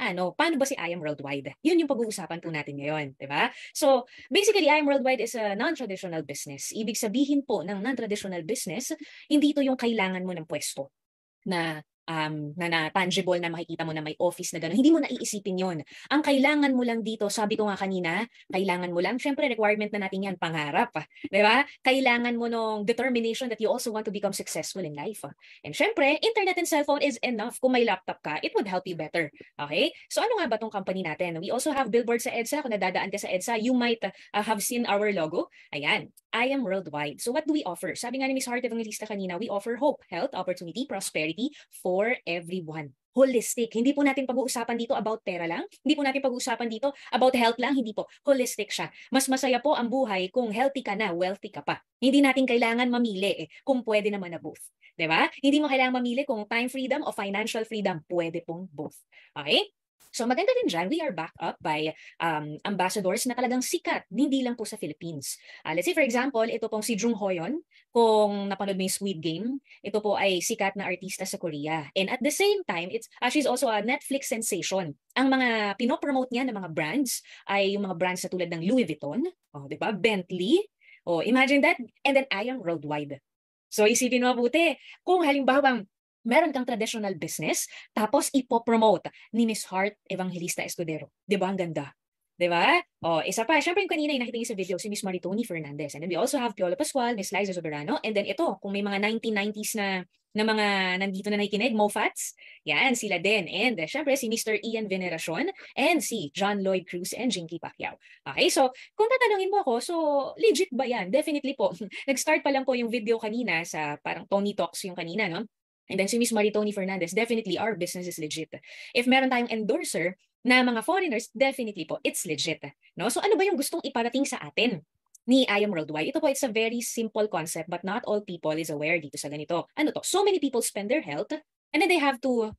paano? Paano ba si I Am Worldwide? Yun yung pag-uusapan po natin ngayon, di ba? So, basically, I Am Worldwide is a non-traditional business. Ibig sabihin po ng non-traditional business, hindi ito yung kailangan mo ng pwesto na na tangible na makikita mo na may office na gano'n. Hindi mo naiisipin yon. Ang kailangan mo lang dito, sabi ko nga kanina, kailangan mo lang, syempre requirement na natin yan, pangarap. Di ba? Kailangan mo nung determination that you also want to become successful in life. And syempre, internet and cellphone is enough. Kung may laptop ka, it would help you better. Okay? So ano nga ba tong company natin? We also have billboards sa EDSA. Kung nadadaan ka sa EDSA, you might have seen our logo. Ayan. I Am Worldwide. So what do we offer? Sabi nga ni Ms. Heart Evangelista kanina, we offer hope, health, opportunity, prosperity for everyone. Holistic. Hindi po natin pag-uusapan dito about pera lang. Hindi po natin pag-uusapan dito about health lang. Hindi po. Holistic siya. Mas masaya po ang buhay kung healthy ka na, wealthy ka pa. Hindi natin kailangan mamili kung pwede naman na both. Diba? Hindi mo kailangan mamili kung time freedom o financial freedom. Pwede pong both. Okay? So maganda din dyan, we are backed up by ambassadors na talagang sikat, hindi lang po sa Philippines. Let's say for example, ito pong si Jung Hoyon, kung napanood mo yung Squid Game, ito po ay sikat na artista sa Korea. And at the same time, she's also a Netflix sensation. Ang mga pinopromote niya ng mga brands ay yung mga brands na tulad ng Louis Vuitton, di ba? Bentley, imagine that, and then I Am Worldwide. So isipin mo mabuti, kung halimbawa meron kang traditional business, tapos ipopromote ni Ms. Heart Evangelista Escudero. Di ba? Ang ganda. Di ba? Isa pa. Siyempre yung kanina yung nakita niyo sa video, si Ms. Maritoni Fernandez. And then we also have Piolo Pascual, Ms. Liza Soberano. And then ito, kung may mga 1990s na mga nandito na nakikinig, Mofats, yan, sila din. And siyempre si Mr. Ian Veneracion and si John Lloyd Cruz and Jinky Pacquiao. Okay, so kung tatanungin mo ako, so legit ba yan? Definitely po. Nag-start pa lang po yung video kanina sa parang Tony Talks yung kanina, no? And then si Ms. Maritoni Fernandez, definitely our business is legit. If meron tayong endorser na mga foreigners, definitely po, it's legit. No? So ano ba yung gustong iparating sa atin ni I Am Worldwide? Ito po, it's a very simple concept but not all people is aware dito sa ganito. Ano to? So many people spend their health and then they have to,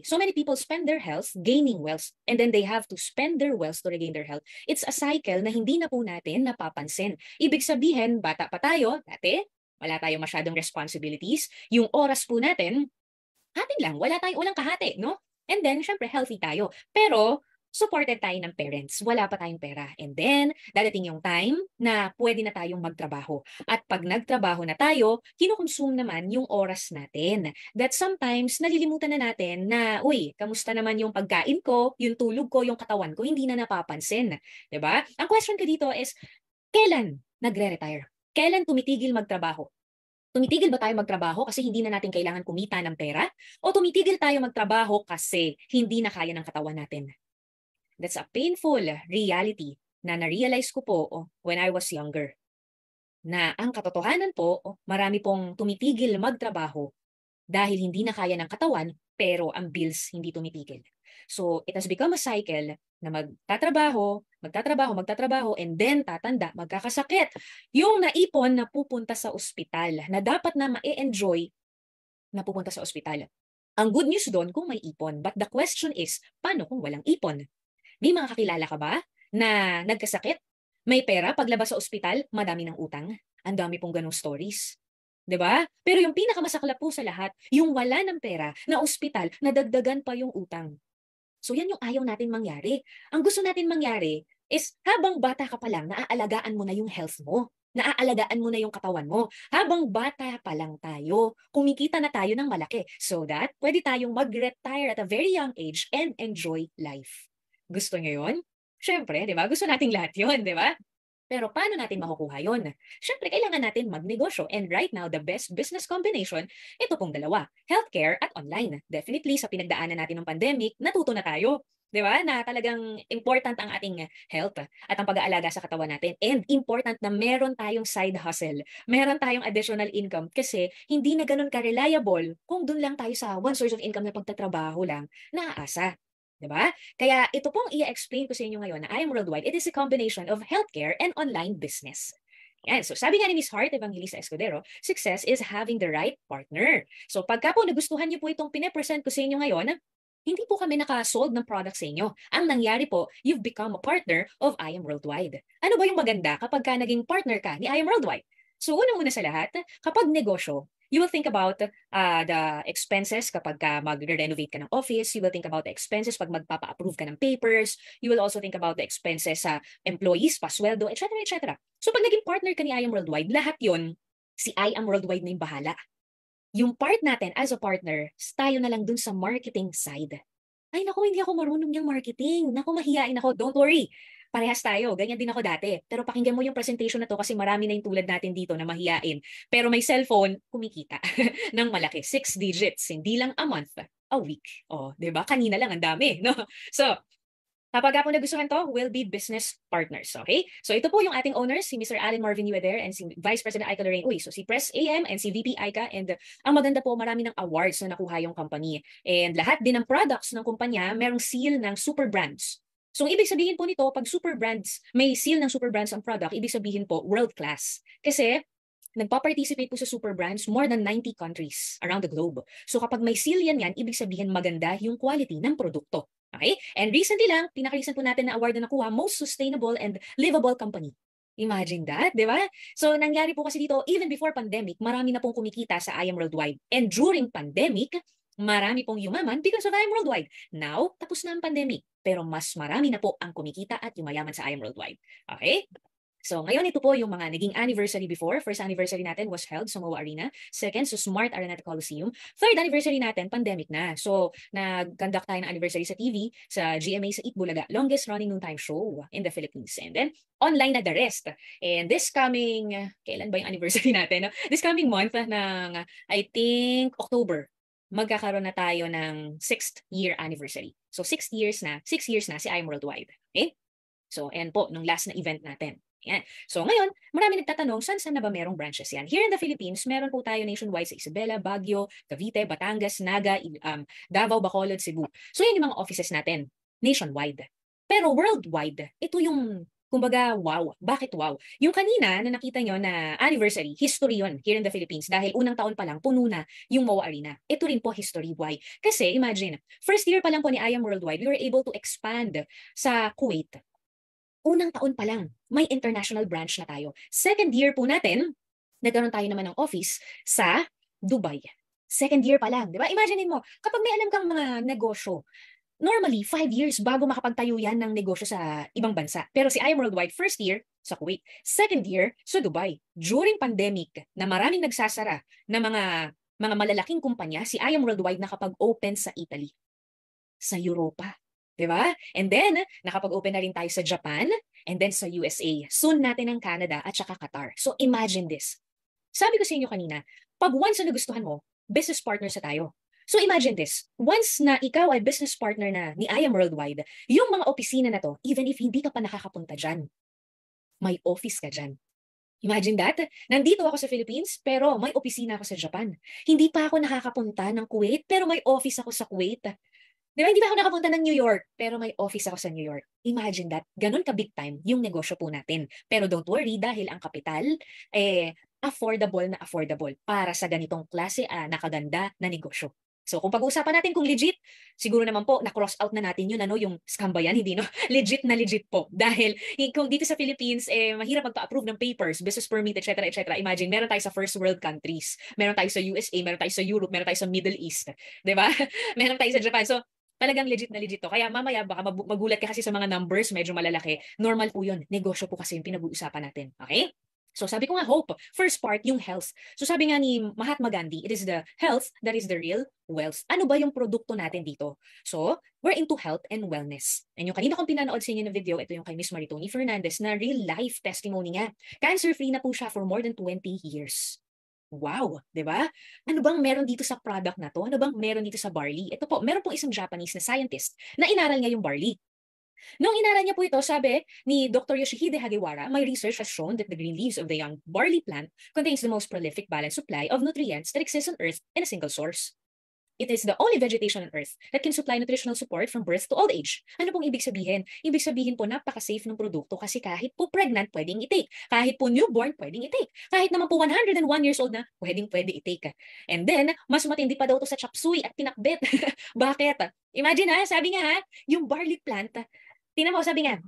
so many people spend their health gaining wealth and then they have to spend their wealth to regain their health. It's a cycle na hindi na po natin napapansin. Ibig sabihin, bata pa tayo, dati, wala tayong masyadong responsibilities. Yung oras po natin, hatin lang. Walang kahati, no? And then, syempre, healthy tayo. Pero, supported tayo ng parents. Wala pa tayong pera. And then, dadating yung time na pwede na tayong magtrabaho. At pag nagtrabaho na tayo, kinukonsume naman yung oras natin. That sometimes, nalilimutan na natin na, uy, kamusta naman yung pagkain ko, yung tulog ko, yung katawan ko, hindi na napapansin. Diba? Ang question ko dito is, kailan nagre-retire? Kailan tumitigil magtrabaho? Tumitigil ba tayo magtrabaho kasi hindi na natin kailangan kumita ng pera? O tumitigil tayo magtrabaho kasi hindi na kaya ng katawan natin? That's a painful reality na na-realize ko po when I was younger. Na ang katotohanan po, marami pong tumitigil magtrabaho dahil hindi na kaya ng katawan pero ang bills hindi tumitigil. So it has become a cycle na magtatrabaho, and then tatanda, magkakasakit. Yung naipon na pupunta sa ospital, na dapat na ma-enjoy na pupunta sa ospital. Ang good news doon kung may ipon. But the question is, paano kung walang ipon? May mga kakilala ka ba na nagkasakit? May pera, paglabas sa ospital, madami ng utang. Ang dami pong ganong stories. 'Di ba? Pero yung pinakamasaklap po sa lahat, yung wala ng pera na ospital, nadagdagan pa yung utang. So yan yung ayaw natin mangyari. Ang gusto natin mangyari is habang bata ka pa lang, naaalagaan mo na yung health mo. Naaalagaan mo na yung katawan mo. Habang bata pa lang tayo, kumikita na tayo ng malaki so that pwede tayong mag-retire at a very young age and enjoy life. Gusto nyo yun? Siyempre, di ba? Gusto nating lahat yun, di ba? Pero paano natin makukuha yun? Siyempre, kailangan natin magnegosyo. And right now, the best business combination, ito pong dalawa, healthcare at online. Definitely, sa pinagdaanan natin ng pandemic, natuto na tayo. Di ba? Na talagang important ang ating health at ang pag-aalaga sa katawan natin. And important na meron tayong side hustle. Meron tayong additional income kasi hindi na ganun ka-reliable kung dun lang tayo sa one source of income na pagtatrabaho lang, naaasa. Diba? Kaya ito pong i-explain ko sa inyo ngayon na I Am Worldwide, it is a combination of healthcare and online business. Yan. So sabi nga ni Ms. Heart Evangelista Escudero, success is having the right partner. So pagka po nagustuhan niyo po itong pine-present ko sa inyo ngayon, hindi po kami naka-sold ng product sa inyo. Ang nangyari po, you've become a partner of I Am Worldwide. Ano ba yung maganda kapag ka naging partner ka ni I Am Worldwide? So unang-una sa lahat, kapag negosyo, you will think about the expenses kapag mag-renovate ka ng office. You will think about the expenses pag magpapa-approve ka ng papers. You will also think about the expenses sa employees, pasweldo, etc. etc. So pag naging partner ka ni I Am Worldwide, lahat yon si I Am Worldwide na yung bahala. Yung part natin as a partner, tayo na lang dun sa marketing side. Ay naku, hindi ako marunong yung marketing. Naku, mahihain ako. Don't worry. Parehas tayo. Ganyan din ako dati. Pero pakinggan mo yung presentation na to kasi marami na yung tulad natin dito na mahihain. Pero may cellphone, kumikita ng malaki. 6 digits. Hindi lang a month, a week. O, di ba? Kanina lang, ang dami. No? So, kapag po nagustuhan to, we'll be business partners. Okay? So ito po yung ating owners, si Mr. Allen Marvin Ueder and si Vice President Aika Lorraine Uy. So si Press AM and si VP Aika. And ang maganda po, marami ng awards na nakuha yung company. And lahat din ng products ng kumpanya, merong seal ng super brands. So ibig sabihin po nito, pag super brands, may seal ng super brands ang product, ibig sabihin po world class. Kasi nagpa-participate po sa super brands more than 90 countries around the globe. So kapag may seal yan, ibig sabihin maganda yung quality ng produkto. Okay? And recently lang, pinaka-recent po natin na award na nakuha, Most Sustainable and Livable Company. Imagine that, di ba? So nangyari po kasi dito, even before pandemic, marami na pong kumikita sa I Am Worldwide. And during pandemic, marami pong yumaman because of I Am Worldwide. Now, tapos na ang pandemic, pero mas marami na po ang kumikita at yumayaman sa I Am Worldwide. Okay? So ngayon ito po yung mga naging anniversary before. First anniversary natin was held sa MOA Arena. Second, sa Smart Araneta Coliseum. Third anniversary natin, pandemic na. So nag-conduct tayo ng anniversary sa TV, sa GMA sa Itbulaga. Longest running noontime show in the Philippines. And then online na the rest. And this coming, kailan ba yung anniversary natin? No? This coming month ng, I think, October, magkakaroon na tayo ng 6th year anniversary. So 6 years na si I Am Worldwide. Okay? So, and po, nung last na event natin. Yan. So ngayon, marami nagtatanong, saan na ba merong branches yan? Here in the Philippines, meron po tayo nationwide sa Isabela, Baguio, Cavite, Batangas, Naga, Davao, Bacolod, Cebu. So yan yung mga offices natin, nationwide. Pero worldwide, ito yung, kumbaga, wow. Bakit wow? Yung kanina na nakita nyo na anniversary, history yon here in the Philippines dahil unang taon pa lang, puno na yung MOA Arena. Ito rin po history. Why? Kasi imagine, first year pa lang po ni I Am Worldwide, we were able to expand sa Kuwait. Unang taon pa lang, may international branch na tayo. Second year po natin, nagkaroon tayo naman ng office sa Dubai. Second year pa lang, di ba? Imagine mo, kapag may alam kang mga negosyo, normally, 5 years bago makapagtayo yan ng negosyo sa ibang bansa. Pero si I Am Worldwide, first year, sa Kuwait. Second year, sa Dubai. During pandemic, na maraming nagsasara na mga malalaking kumpanya, si I Am Worldwide nakapag-open sa Italy, sa Europa. Diba? And then, nakapag-open na rin tayo sa Japan, and then sa USA. Soon natin ang Canada at saka Qatar. So imagine this. Sabi ko sa inyo kanina, pag once na nagustuhan mo, business partner sa tayo. So imagine this. Once na ikaw ay business partner na ni I Am Worldwide, yung mga opisina na to, even if hindi ka pa nakakapunta dyan, may office ka dyan. Imagine that. Nandito ako sa Philippines, pero may opisina ako sa Japan. Hindi pa ako nakakapunta ng Kuwait, pero may office ako sa Kuwait. Di ba, hindi pa ako nakapunta ng New York, pero may office ako sa New York. Imagine that. Ganun ka big time yung negosyo po natin. Pero don't worry, dahil ang kapital, affordable na affordable para sa ganitong klase nakaganda na negosyo. So kung pag-uusapan natin kung legit, siguro naman po na-cross out na natin yun, yung scam ba yan? Hindi, no? Legit na legit po. Dahil kung dito sa Philippines, mahirap magpa-approve ng papers, business permit, etc. etc. Imagine, meron tayo sa first world countries. Meron tayo sa USA, meron tayo sa Europe, meron tayo sa Middle East. Diba? Meron tayo sa Japan. So, talagang legit na legit to. Kaya mamaya baka magulat ka kasi sa mga numbers, medyo malalaki. Normal po yun. Negosyo po kasi yung pinag-uusapan natin. Okay? So sabi ko nga, hope. First part, yung health. So sabi nga ni Mahatma Gandhi, it is the health that is the real wealth. Ano ba yung produkto natin dito? So, we're into health and wellness. And yung kanina kong pinanood sa inyo na video, ito yung kay Miss Maritoni Fernandez na real life testimony niya. Cancer-free na po siya for more than 20 years. Wow, 'di ba? Ano bang meron dito sa product na to? Ano bang meron dito sa barley? Ito po, meron pong isang Japanese na scientist na inaral niya yung barley. Nung inaral niya po ito, sabi ni Dr. Yoshihide Hagiwara, my research has shown that the green leaves of the young barley plant contains the most prolific balanced supply of nutrients that exists on Earth in a single source. It is the only vegetation on Earth that can supply nutritional support from birth to old age. Ano pong ibig sabihin? Ibig sabihin po napaka-safe ng produkto kasi kahit po pregnant, pwedeng i-take. Kahit po newborn, pwedeng i-take. Kahit naman po 101 years old na, pwede i-take. And then, mas matindi pa daw to sa chop suey at pinakbet. Bakit? Imagine sabi nga yung barley plant, tingnan mo, sabi nga,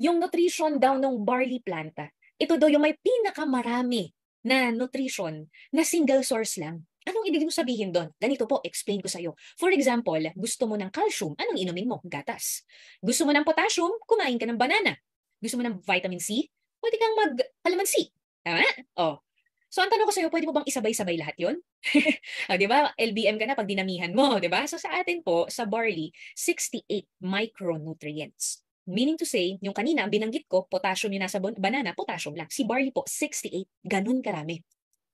yung nutrition daw ng barley plant, ito daw yung may pinakamarami na nutrition na single source lang. Anong ibig mo sabihin doon? Ganito po, explain ko sa iyo. For example, gusto mo ng calcium, anong inumin mo? Gatas. Gusto mo ng potassium, kumain ka ng banana. Gusto mo ng vitamin C? Pwede kang mag-calamansi. Tama? Oh. So ang tanong ko sa iyo, pwede mo bang isabay-sabay lahat 'yon? Di ba? LBM ka na pag dinamihan mo, di ba? So sa atin po, sa barley, 68 micronutrients. Meaning to say, yung kanina, ang binanggit ko, potassium yung nasa banana, potassium lang. Si barley po, 68. Ganun karami.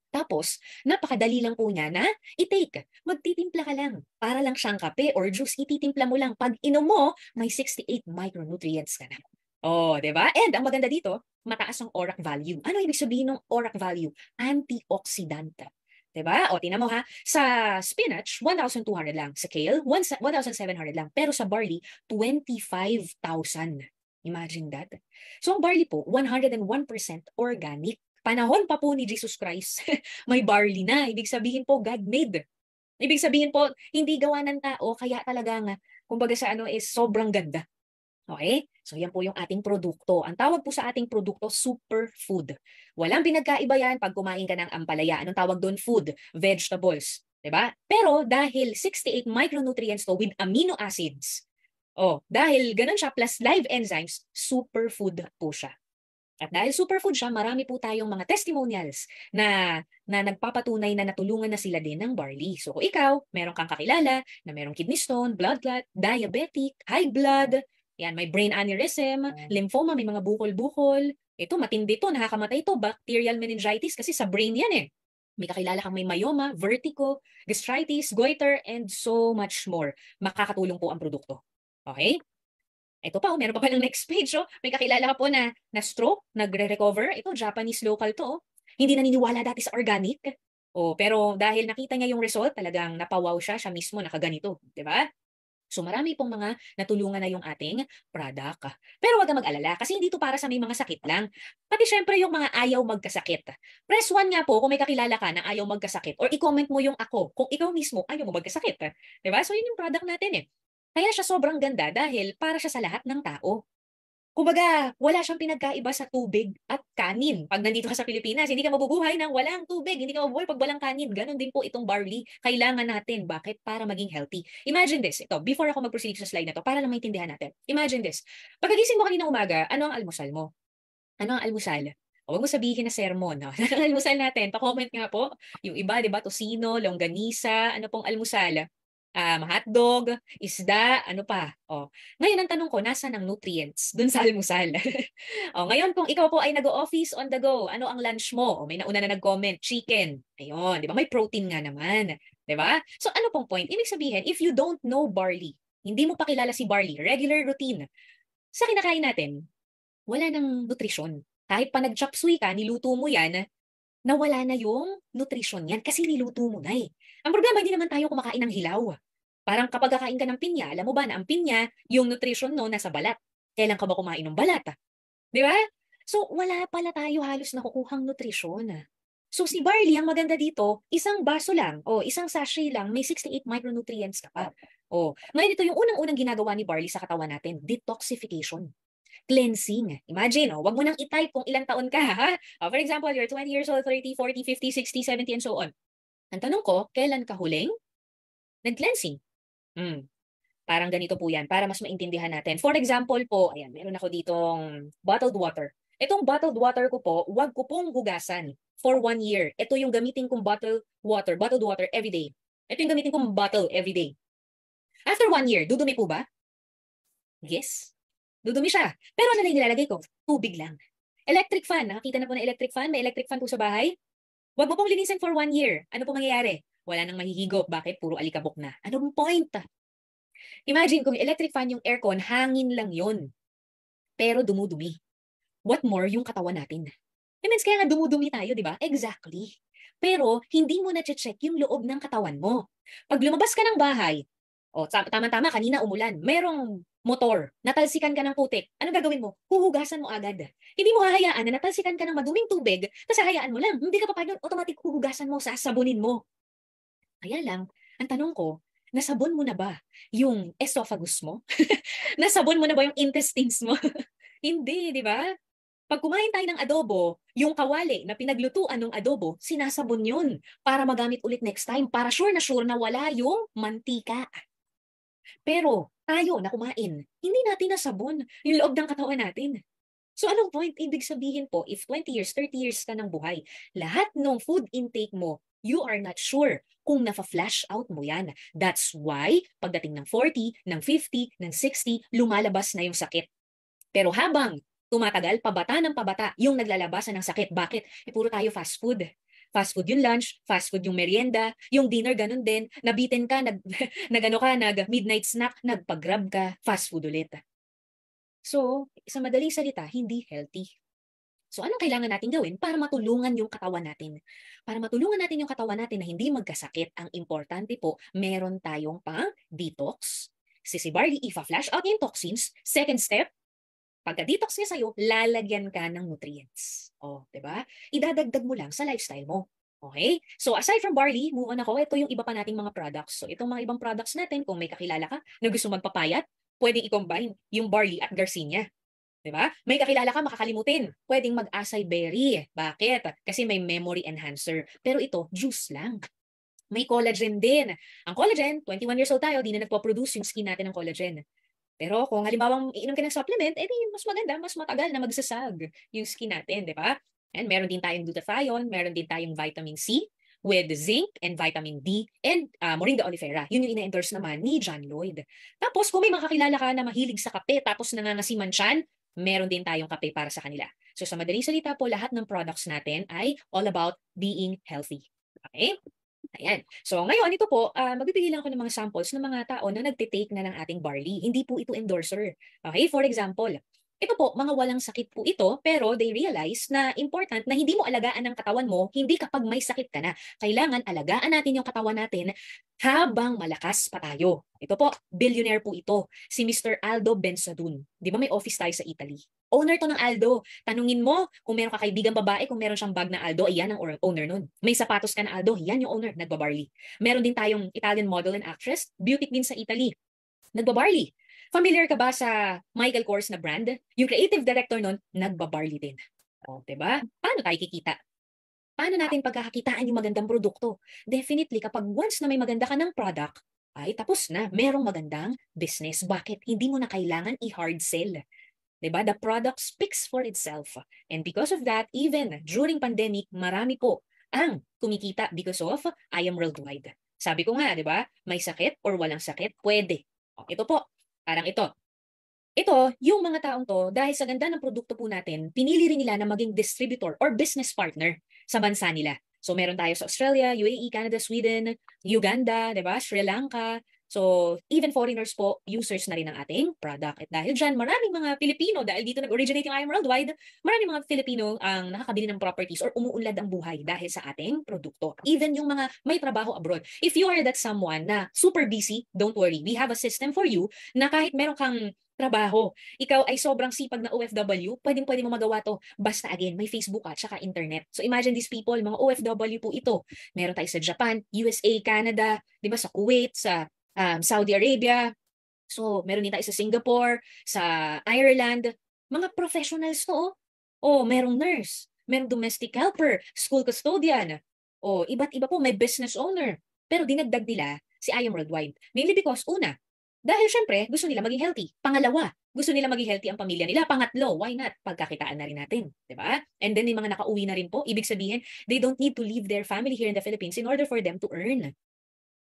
Tapos, napakadali lang po niya na i-take. Magtitimpla ka lang. Para lang siyang kape or juice, ititimpla mo lang. Pag inom mo, may 68 micronutrients ka na. Oh, di ba? And ang maganda dito, mataas ang ORAC value. Ano ibig sabihin ng ORAC value? Antioxidant. Diba? O, tingnan mo ha. Sa spinach, 1,200 lang. Sa kale, 1,700 lang. Pero sa barley, 25,000. Imagine that. So, ang barley po, 101% organic. Panahon pa po ni Jesus Christ, may barley na. Ibig sabihin po, God-made. Ibig sabihin po, hindi gawa ng tao, kaya talaga nga, kumbaga sa ano is sobrang ganda. Okay? So yan po yung ating produkto. Ang tawag po sa ating produkto, superfood. Walang pinagkaiba yan pag kumain ka ng ampalaya. Anong tawag doon? Food, vegetables. Diba? Pero dahil 68 micronutrients to with amino acids, dahil ganun siya plus live enzymes, superfood po siya. At dahil superfood siya, marami po tayong mga testimonials na nagpapatunay na natulungan na sila din ng barley. So kung ikaw, meron kang kakilala na merong kidney stone, blood clot, diabetic, high blood, yan, may brain aneurysm, lymphoma, may mga bukol-bukol. Ito, matindi to, nakakamatay to, bacterial meningitis kasi sa brain yan eh. May kakilala kang may myoma, vertigo, gastritis, goiter, and so much more. Makakatulong po ang produkto. Okay? Ito pa, meron pa palang next page. May kakilala ka po na stroke, nagre-recover. Ito, Japanese local to. Hindi naniniwala dati sa organic. Pero dahil nakita niya yung result, talagang napawaw siya mismo nakaganito. Diba? So marami pong mga natulungan na yung ating product. Pero wag kang mag-alala kasi hindi to para sa may mga sakit lang. Pati syempre yung mga ayaw magkasakit. Press 1 nga po kung may kakilala ka na ayaw magkasakit or i-comment mo yung ako kung ikaw mismo ayaw mo magkasakit. Diba? So yun yung product natin eh. Kaya siya sobrang ganda dahil para siya sa lahat ng tao. Kumbaga, wala siyang pinagkaiba sa tubig at kanin. Pag nandito ka sa Pilipinas, hindi ka mabubuhay ng walang tubig. Hindi ka mabubuhay pag walang kanin. Ganon din po itong barley. Kailangan natin. Bakit? Para maging healthy. Imagine this. Ito, before ako mag-proceed sa slide na to, para lang maintindihan natin. Imagine this. Pagkagising mo kanina umaga, ano ang almusal mo? Ano ang almusal? Huwag mo sabihin na sermon. No? Ano ang almusal natin? Pa-comment nga po. Yung iba, di ba? Tosino, longganisa. Ano pong almusal? Hotdog, isda, ano pa? Ngayon ang tanong ko, nasaan ang nutrients dun sa almusal? Ngayon kung ikaw po ay nag-office on the go, ano ang lunch mo? May nauna na nag-comment, chicken. Ayun, di ba? May protein nga naman. Di ba? So ano pong point? Ibig sabihin, if you don't know barley, hindi mo pa kilala si barley, regular routine, sa kinakain natin, wala nang nutrisyon. Kahit pa nag-chop suey ka, niluto mo yan, nawala na yung nutrition yan kasi niluto mo na eh. Ang problema, hindi naman tayo kumakain ng hilaw. Parang kapag kakain ka ng pinya, alam mo ba na ang pinya, yung nutrition no, nasa balat. Kailan ka ba kumain ng balat? Di ba? So, wala pala tayo halos nakukuhang nutrisyon. So, si barley, ang maganda dito, isang baso lang, isang sachet lang, may 68 micronutrients ka pa. Ngayon ito yung unang-unang ginagawa ni barley sa katawan natin, detoxification. Cleansing. Imagine, wag mo nang i-type kung ilang taon ka, ha? For example, you're 20 years old, 30, 40, 50, 60, 70, and so on. Ang tanong ko, kailan ka huling nag-cleansing? Parang ganito po yan, para mas maintindihan natin. For example po, ayan, meron ako ditong bottled water. Itong bottled water ko po, wag ko pong hugasan for 1 year. Ito yung gamitin kong bottled water every day. Ito yung gamitin kong bottle every day. After 1 year, dudumi po ba? Yes. Dudumi siya. Pero ano lang nilalagay ko? Tubig lang. Electric fan. Nakakita na po ng electric fan? May electric fan po sa bahay? Huwag mo pong linisin for 1 year. Ano po mangyayari? Wala nang mahihigop. Bakit? Puro alikabok na. Anong point? Imagine kung electric fan yung aircon, hangin lang yon. Pero dumudumi. What more yung katawan natin? Means kaya nga dumudumi tayo, di ba? Exactly. Pero hindi mo na-check yung loob ng katawan mo. Pag lumabas ka ng bahay, tama-tama, kanina umulan, merong motor, natalsikan ka ng putik, ano gagawin mo? Huhugasan mo agad. Hindi mo hahayaan na natalsikan ka ng maduming tubig, tapos hahayaan mo lang. Hindi ka papayag yun, automatic huhugasan mo, sasabunin mo. Kaya lang, ang tanong ko, nasabon mo na ba yung esophagus mo? Nasabon mo na ba yung intestines mo? Hindi, di ba? Pag kumain tayo ng adobo, yung kawali na pinaglutuan ng adobo, sinasabon yun para magamit ulit next time, para sure na wala yung mantika. Pero tayo na kumain, hindi natin nasabon yung loob ng katawan natin. So anong point? Ibig sabihin po, if 20 years, 30 years ka ng buhay, lahat ng food intake mo, you are not sure kung nafa-flash out mo yan. That's why, pagdating ng 40, ng 50, ng 60, lumalabas na yung sakit. Pero habang tumatagal, pabata ng pabata, yung naglalabasan ng sakit. Bakit? Puro tayo fast food. Fast food yung lunch, fast food yung merienda, yung dinner ganun din, nabitin ka, nag midnight snack, nagpag-grab ka, fast food ulit. So, sa madaling salita, hindi healthy. So, anong kailangan natin gawin para matulungan yung katawan natin? Para matulungan natin yung katawan natin na hindi magkasakit, ang importante po, meron tayong pang-detox. Si Barley, ifa-flash out yung toxins. Second step, pagka-detox niya sa'yo, lalagyan ka ng nutrients. O, diba? Idadagdag mo lang sa lifestyle mo. Okay? So, aside from barley, move on ako. Ito yung iba pa nating mga products. So, itong mga ibang products natin, kung may kakilala ka na gusto magpapayat, pwedeng i-combine yung barley at garcinia. Diba? May kakilala ka, makakalimutin. Pwedeng mag-acai berry. Bakit? Kasi may memory enhancer. Pero ito, juice lang. May collagen din. Ang collagen, 21 years old tayo, di na nagpo-produce yung skin natin ng collagen. Pero kung halimbawa iinom ka ng supplement, edi mas maganda, mas matagal na magsasag yung skin natin, di ba? And meron din tayong glutathione, meron din tayong vitamin C with zinc and vitamin D and Moringa oleifera. Yun yung ina-endorse naman ni John Lloyd. Tapos kung may makakilala ka na mahilig sa kape tapos nangangasiman siyan, meron din tayong kape para sa kanila. So sa madaling salita po, lahat ng products natin ay all about being healthy. Okay? Ayan. So ngayon, ito po, magbibigay lang ako ng mga samples ng mga tao na nagtitake na ng ating barley. Hindi po ito endorser. Okay? For example, ito po, mga walang sakit po ito, pero they realize na important na hindi mo alagaan ang katawan mo, hindi kapag may sakit ka na. Kailangan alagaan natin yung katawan natin habang malakas pa tayo. Ito po, billionaire po ito, si Mr. Aldo Bensadun. Di ba may office tayo sa Italy? Owner to ng Aldo. Tanungin mo kung meron ka kaibigang babae, kung meron siyang bag na Aldo, ayan ang owner nun. May sapatos ka na Aldo, yan yung owner, nagbabarley. Meron din tayong Italian model and actress, beauty queen sa Italy, nagbabarley. Familiar ka ba sa Michael Kors na brand? Yung creative director nun, nagbabarley din. O, diba? Paano tayo kikita? Paano natin pagkakakitaan yung magandang produkto? Definitely, kapag once na may maganda ka ng product, ay tapos na, merong magandang business. Bakit? Hindi mo na kailangan i-hard sell. Diba? The product speaks for itself. And because of that, even during pandemic, marami po ang kumikita because of I Am Worldwide. Sabi ko nga, di ba? May sakit or walang sakit, pwede. O, ito po, parang ito. Ito, yung mga taong to, dahil sa ganda ng produkto po natin, pinili rin nila na maging distributor or business partner sa bansa nila. So meron tayo sa Australia, UAE, Canada, Sweden, Uganda, di ba? Sri Lanka. So even foreigners po, users na rin ng ating product. At dahil dyan, maraming mga Pilipino, dahil dito nag-originate yung I Am Worldwide, maraming mga Filipino ang nakakabili ng properties or umuunlad ang buhay dahil sa ating produkto. Even yung mga may trabaho abroad. If you are that someone na super busy, don't worry. We have a system for you na kahit meron kang trabaho, ikaw ay sobrang sipag na OFW, pwedeng-pwede mo magawa to. Basta again, may Facebook at saka internet. So imagine these people, mga OFW po ito. Meron tayo sa Japan, USA, Canada, di ba, sa Kuwait, sa Saudi Arabia. So meron din tayo sa Singapore, sa Ireland. Mga professionals to. Oh, merong nurse, merong domestic helper, school custodian. Oh, iba't iba po, may business owner. Pero dinagdag nila si I Am Worldwide. Mainly because, una, dahil syempre, gusto nila maging healthy. Pangalawa, gusto nila maging healthy ang pamilya nila. Pangatlo, why not? Pagkakitaan na rin natin. Diba? And then, yung mga nakauwi na rin po, ibig sabihin, they don't need to leave their family here in the Philippines in order for them to earn.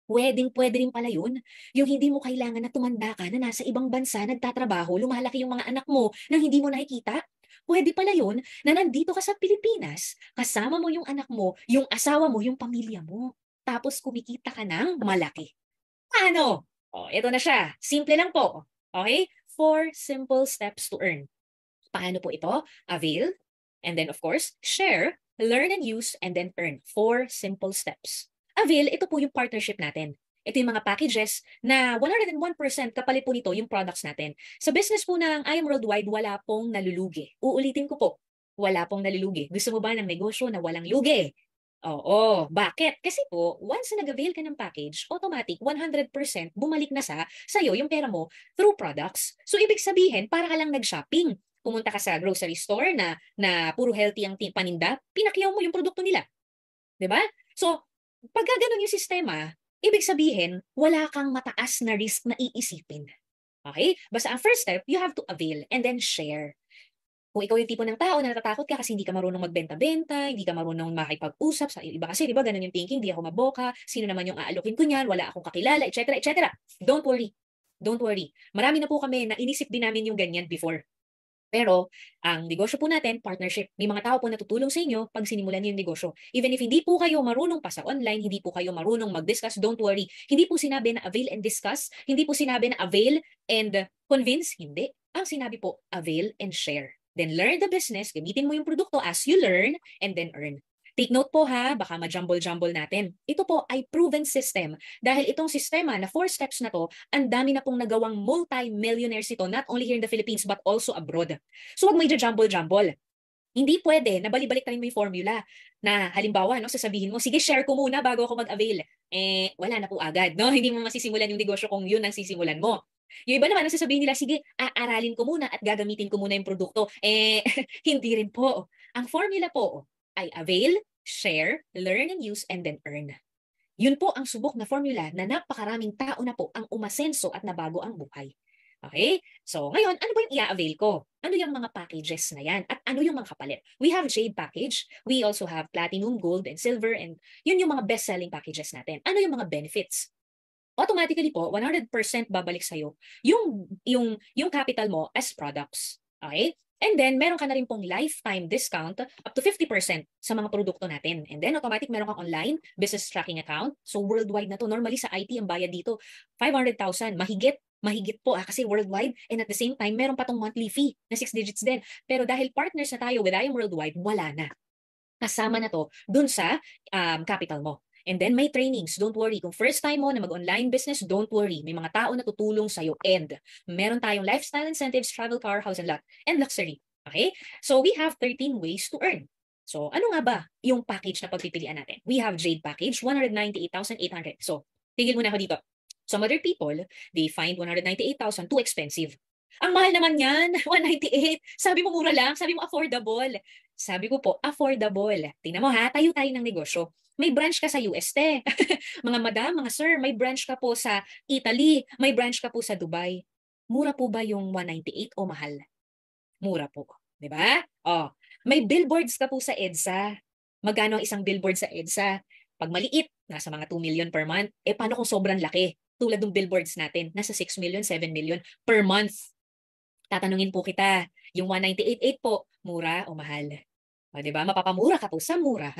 Pwede rin pala yun. Yung hindi mo kailangan na tumanda ka na nasa ibang bansa, nagtatrabaho, lumalaki yung mga anak mo nang hindi mo nakikita. Pwede pala yun na nandito ka sa Pilipinas, kasama mo yung anak mo, yung asawa mo, yung pamilya mo. Tapos kumikita ka ng malaki. Paano? Oh, ito na siya. Simple lang po. Okay? 4 simple steps to earn. Paano po ito? Avail, and then of course, share, learn and use, and then earn. 4 simple steps. Avail, ito po yung partnership natin. Ito yung mga packages na 101% kapalit po nito yung products natin. Sa business po ng I Am Worldwide, wala pong nalulugi. Uulitin ko po, wala pong nalulugi. Gusto mo ba ng negosyo na walang lugi? Oo. Bakit? Kasi po, once na nag-avail ka ng package, automatic 100% bumalik na sa'yo yung pera mo through products. So, ibig sabihin, para ka lang nag-shopping. pumunta ka sa grocery store na puro healthy ang paninda, pinakyaw mo yung produkto nila. 'Di ba? So, pagka ganun yung sistema, ibig sabihin, wala kang mataas na risk na iisipin. Okay? Basta ang first step, you have to avail and then share. Kung ikaw yung tipo ng tao na natatakot ka kasi hindi ka marunong magbenta-benta, hindi ka marunong makipag-usap sa iba kasi, di ba, ganun yung thinking, di ako maboka, sino naman yung aalukin ko niyan, wala akong kakilala, etc., etc. Don't worry. Don't worry. Marami na po kami na inisip din namin yung ganyan before. Pero, ang negosyo po natin, partnership. May mga tao po na tutulong sa inyo pag sinimulan niyo yung negosyo. Even if hindi po kayo marunong pa sa online, hindi po kayo marunong mag-discuss, don't worry. Hindi po sinabi na avail and discuss. Hindi po sinabi na avail and convince. Hindi. Ang sinabi po, avail and share. Then learn the business, gamitin mo yung produkto as you learn, and then earn. Take note po ha, baka ma-jumble-jumble natin. Ito po ay proven system. Dahil itong sistema na 4 steps na to, ang dami na pong nagawang multi-millionaires ito, not only here in the Philippines, but also abroad. So wag may jumble-jumble. Hindi pwede na balik-balik mo yung formula na halimbawa, no, sasabihin mo, sige, share ko muna bago ako mag-avail. Wala na po agad. No? Hindi mo masisimulan yung negosyo kung yun ang sisimulan mo. Yung iba naman, ang sasabihin nila, sige, aaralin ko muna at gagamitin ko muna yung produkto. Hindi rin po. Ang formula po ay avail, share, learn and use, and then earn. Yun po ang subok na formula na napakaraming tao na po ang umasenso at nabago ang buhay. Okay? So, ngayon, ano ba yung i-avail ko? Ano yung mga packages na yan? At ano yung mga kapalit? We have Jade package. We also have Platinum, Gold, and Silver. And yun yung mga best-selling packages natin. Ano yung mga benefits? Automatically po, 100% babalik sa'yo yung capital mo as products. Okay? And then, meron ka na rin pong lifetime discount up to 50% sa mga produkto natin. And then, automatic meron kang online business tracking account. So, worldwide na to. Normally, sa IT, ang bayad dito, 500,000. Mahigit po kasi worldwide. And at the same time, meron pa tong monthly fee na 6 digits din. Pero dahil partners na tayo with IM Worldwide, wala na. Kasama na to dun sa capital mo. And then may trainings, don't worry. Kung first time mo na mag-online business, don't worry. May mga tao na tutulong sa'yo. And meron tayong lifestyle incentives, travel, car, house, and lot, and luxury. Okay? So we have 13 ways to earn. So ano nga ba yung package na pagpipilian natin? We have Jade package, 198,800. So tigil muna ako dito. Some other people, they find 198,000 too expensive. Ang mahal naman yan, 198. Sabi mo mura lang, sabi mo affordable. Sabi ko po, affordable. Tingnan mo ha, tayo ng negosyo. May branch ka sa US, te. Mga madam, mga sir, may branch ka po sa Italy, may branch ka po sa Dubai. Mura po ba yung 198 o mahal? Mura po. 'Di ba? Oh, may billboards ka po sa EDSA. Magkano ang isang billboard sa EDSA? Pag maliit, nasa mga 2 million per month. Paano kung sobrang laki? Tulad ng billboards natin, nasa 6 million, 7 million per month. Tatanungin po kita, yung 198.8 po, mura o mahal? O, 'di ba? Mapapamura ka po sa mura.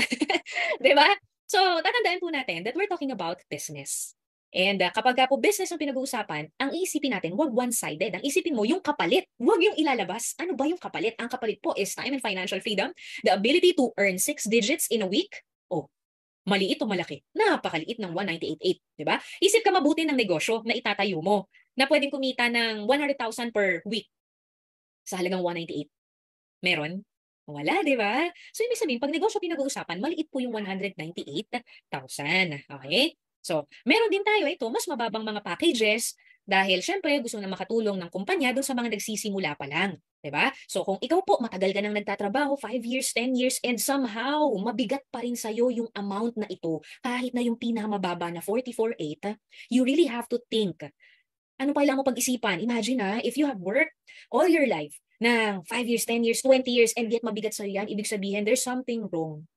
'Di ba? So, tatandaan po natin that we're talking about business. And kapag po business ang pinag-uusapan, ang iisipin natin, wag one-sided. Ang isipin mo, yung kapalit. Wag yung ilalabas. Ano ba yung kapalit? Ang kapalit po is time and financial freedom, the ability to earn 6 digits in a week. Oh, maliit o malaki? Napakaliit ng 198.8, 'di ba? Isip ka mabuti ng negosyo na itatayo mo na pwedeng kumita ng 100,000 per week sa halagang 198. Meron? Wala, di ba? So, ibig sabihin, pag negosyo pinag-uusapan, maliit po yung 198,000. Okay? So, meron din tayo ito, mas mababang mga packages dahil syempre gusto na makatulong ng kumpanya doon sa mga nagsisimula pa lang. Di ba? So, kung ikaw po matagal ka nang nagtatrabaho, 5 years, 10 years, and somehow mabigat pa rin sa'yo yung amount na ito, kahit na yung pinakamababa na 44,800, you really have to think. Ano pa kailangan mo pag-isipan? Imagine if you have worked all your life, ng 5 years, 10 years, 20 years, and yet mabigat sa'yo yan, ibig sabihin, there's something wrong.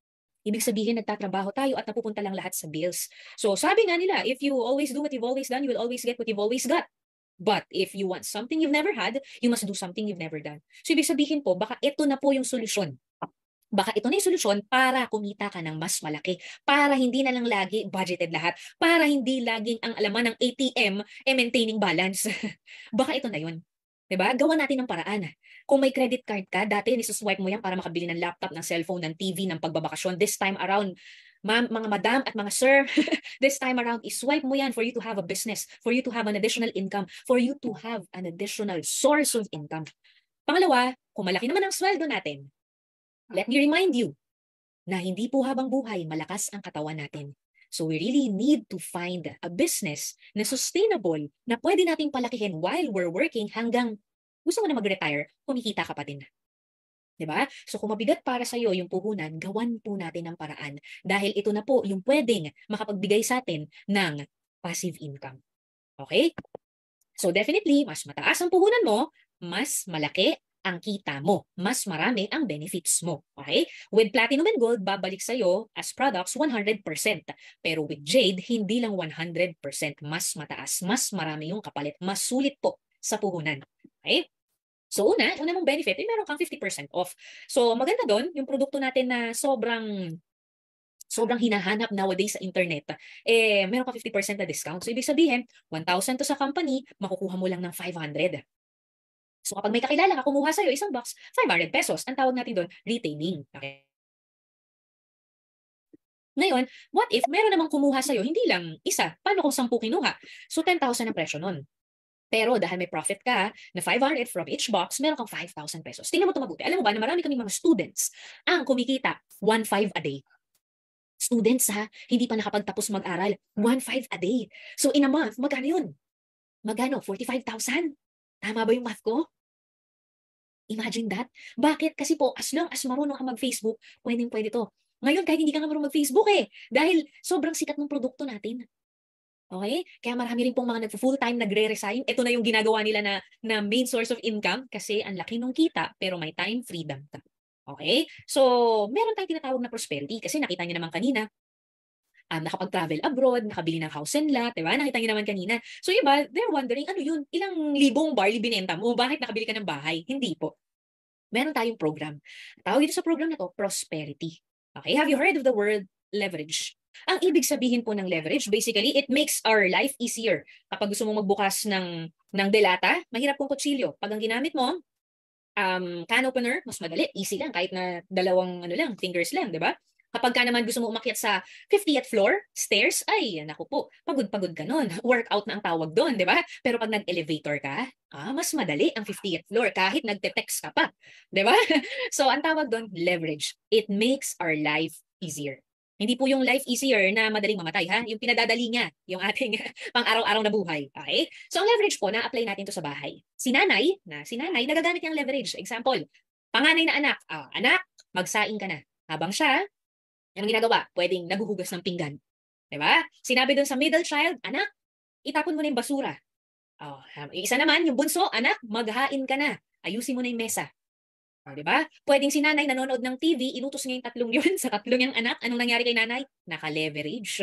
Ibig sabihin, nagtatrabaho tayo at napupunta lang lahat sa bills. So, sabi nga nila, if you always do what you've always done, you will always get what you've always got. But if you want something you've never had, you must do something you've never done. So, ibig sabihin po, baka ito na po yung solusyon. Baka ito na yung solusyon para kumita ka ng mas malaki, para hindi na lang lagi budgeted lahat, para hindi laging ang alaman ng ATM maintaining balance. Baka ito na yun. Diba? Gawa natin ng paraan. Kung may credit card ka, dati nisuswipe mo yan para makabili ng laptop, ng cellphone, ng TV, ng pagbabakasyon. This time around, ma'am, mga madam at mga sir, this time around, iswipe mo yan for you to have a business, for you to have an additional income, for you to have an additional source of income. Pangalawa, kung malaki naman ang sweldo natin, let me remind you na hindi po habang buhay malakas ang katawan natin. So we really need to find a business na sustainable na pwede nating palakihin while we're working hanggang gusto mo na mag-retire, kumikita ka pa din. 'Di ba? So kung mabigat para sa iyo yung puhunan, gawan po natin ng paraan dahil ito na po yung pwedeng makapagbigay sa atin ng passive income. Okay? So definitely, mas mataas ang puhunan mo, mas malaki ang kita mo, mas marami ang benefits mo. Okay? With Platinum and Gold, babalik sa iyo as products 100%. Pero with Jade, hindi lang 100%, mas mataas, mas marami yung kapalit, mas sulit po sa puhunan. Okay? So una mong benefit, meron kang 50% off. So maganda doon, yung produkto natin na sobrang hinahanap nowadays sa internet, meron kang 50% na discount. So ibig sabihin, 1,000 to sa company, makukuha mo lang ng 500. So kapag may kakilala ka, kumuha sa'yo isang box, 500 pesos. Ang tawag natin doon, retailing. Okay? Ngayon, what if meron namang kumuha sa'yo, hindi lang isa, paano kung 10 kinuha? So 10,000 ang presyo nun. Pero dahil may profit ka na 500 from each box, meron kang 5,000 pesos. Tingnan mo ito mabuti. Alam mo ba na marami kaming mga students ang kumikita 1,500 a day. Students ha, hindi pa nakapagtapos mag-aral, 1,500 a day. So in a month, magkano yun? Magkano? 45,000? Tama ba yung math ko? Imagine that. Bakit? Kasi po, as long as marunong ka mag-Facebook, pwedeng-pwede to. Ngayon, kahit hindi ka nga marunong mag-Facebook dahil sobrang sikat ng produkto natin. Okay? Kaya marami rin pong mga nagpo-full-time, nagre-resign. Ito na yung ginagawa nila na main source of income kasi ang laki nung kita pero may time freedom ka. Okay? So, meron tayong tinatawag na prosperity kasi nakita niyo naman kanina, nakapag-travel abroad, nakabili ng house and lot, diba? Nakita niyo naman kanina. So, iba, they're wondering, ano yun? Ilang libong barley binenta mo? Bakit nakabili ka ng bahay? Hindi po. Meron tayong program. Tawag dito sa program na to, prosperity. Okay? Have you heard of the word leverage? Ang ibig sabihin po ng leverage, basically, it makes our life easier. Kapag gusto mong magbukas ng delata, mahirap pong kutsilyo. Pag ang ginamit mo, can opener, mas madali, easy lang, kahit na dalawang fingers lang, di ba? Kapag ka naman gusto mo umakyat sa 50th floor, stairs, ay, naku po, pagod-pagod ka nun. Workout na ang tawag doon, di ba? Pero pag nag-elevator ka, mas madali ang 50th floor kahit nagte-text ka pa. Di ba? So, ang tawag doon, leverage. It makes our life easier. Hindi po yung life easier na madaling mamatay, ha? Yung pinadadali niya, yung ating pang-araw-araw na buhay. Okay? So, ang leverage po, na-apply natin to sa bahay. Si nanay, nagagamit niyang leverage. Example, panganay na anak, anak, magsaing ka na. Habang siya, anong ginagawa? Pwedeng naguhugas ng pinggan. Diba? Sinabi dun sa middle child, anak, itapon mo na yung basura. Isa naman, yung bunso, anak, maghain ka na. Ayusin mo na yung mesa. Diba? Pwedeng si nanay nanonood ng TV, inutos niya yung tatlong yun sa tatlong yung anak. Anong nangyari kay nanay? Naka-leverage.